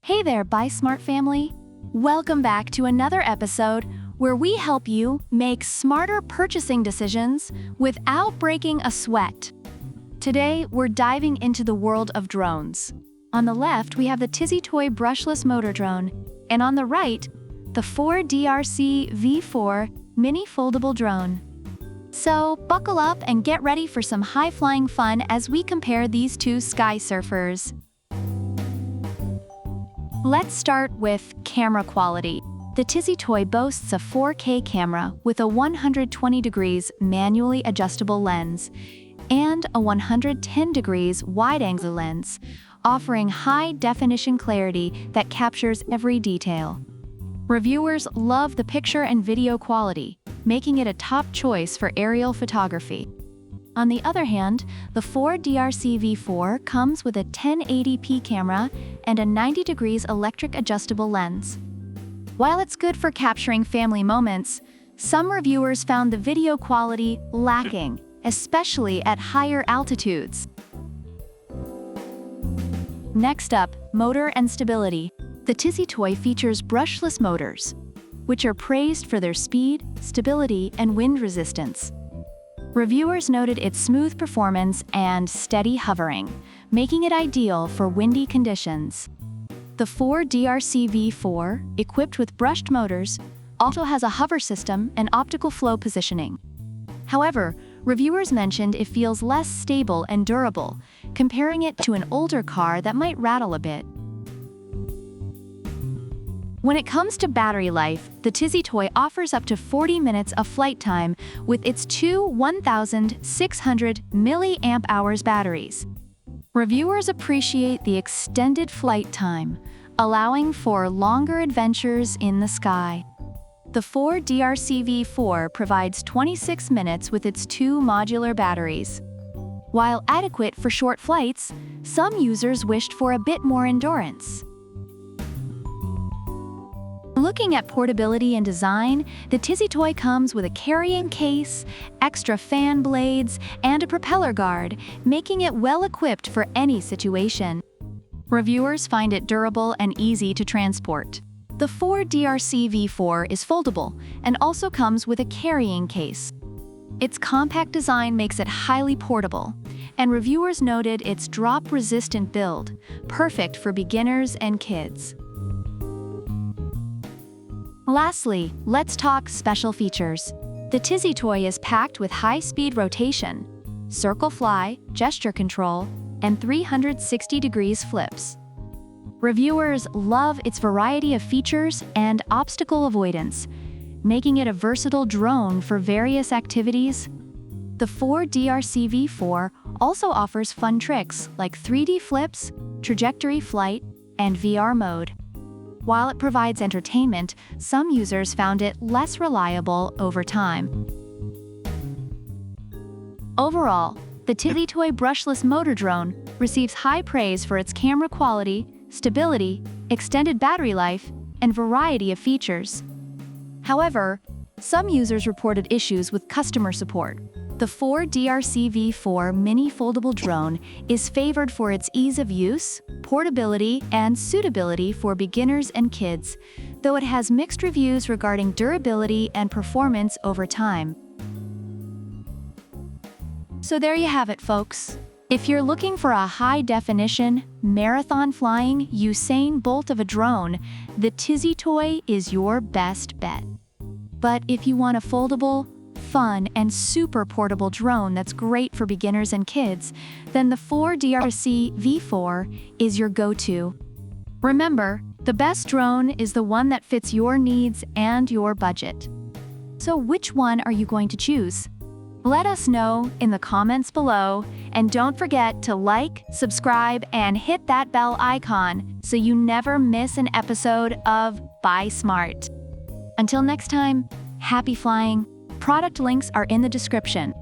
Hey there, Buy Smart family! Welcome back to another episode where we help you make smarter purchasing decisions without breaking a sweat. Today, we're diving into the world of drones. On the left, we have the TiziToy Brushless Motor Drone, and on the right, the V4 V4 Mini Foldable Drone. So, buckle up and get ready for some high-flying fun as we compare these two sky surfers. Let's start with camera quality. The TiziToy boasts a 4K camera with a 120 degrees manually adjustable lens and a 110 degrees wide-angle lens, offering high-definition clarity that captures every detail. Reviewers love the picture and video quality, making it a top choice for aerial photography. On the other hand, the V4 V4 comes with a 1080p camera and a 90 degrees electric adjustable lens. While it's good for capturing family moments, some reviewers found the video quality lacking, especially at higher altitudes. Next up, motor and stability. The TiziToy features brushless motors, which are praised for their speed, stability, and wind resistance. Reviewers noted its smooth performance and steady hovering, making it ideal for windy conditions. The V4 V4, equipped with brushed motors, also has a hover system and optical flow positioning. However, reviewers mentioned it feels less stable and durable, comparing it to an older car that might rattle a bit. When it comes to battery life, the TiziToy offers up to 40 minutes of flight time with its two 1,600 mAh batteries. Reviewers appreciate the extended flight time, allowing for longer adventures in the sky. The V4 V4 provides 26 minutes with its two modular batteries. While adequate for short flights, some users wished for a bit more endurance. Looking at portability and design, the TiziToy comes with a carrying case, extra fan blades, and a propeller guard, making it well-equipped for any situation. Reviewers find it durable and easy to transport. The V4 V4 is foldable and also comes with a carrying case. Its compact design makes it highly portable, and reviewers noted its drop-resistant build, perfect for beginners and kids. Lastly, let's talk special features. The TiziToy is packed with high-speed rotation, circle fly, gesture control, and 360 degrees flips. Reviewers love its variety of features and obstacle avoidance, making it a versatile drone for various activities. The V4 V4 also offers fun tricks like 3D flips, trajectory flight, and VR mode. While it provides entertainment, some users found it less reliable over time. Overall, the TiziToy Brushless Motor Drone receives high praise for its camera quality, stability, extended battery life, and variety of features. However, some users reported issues with customer support. The V4 V4 Mini Foldable Drone is favored for its ease of use, portability, and suitability for beginners and kids, though it has mixed reviews regarding durability and performance over time. So there you have it, folks. If you're looking for a high-definition, marathon-flying Usain Bolt of a drone, the TiziToy is your best bet. But if you want a foldable, fun, and super portable drone that's great for beginners and kids, then the V4 V4 is your go-to. Remember, the best drone is the one that fits your needs and your budget. So which one are you going to choose? Let us know in the comments below, and don't forget to like, subscribe, and hit that bell icon so you never miss an episode of Buy Smart. Until next time, happy flying! Product links are in the description.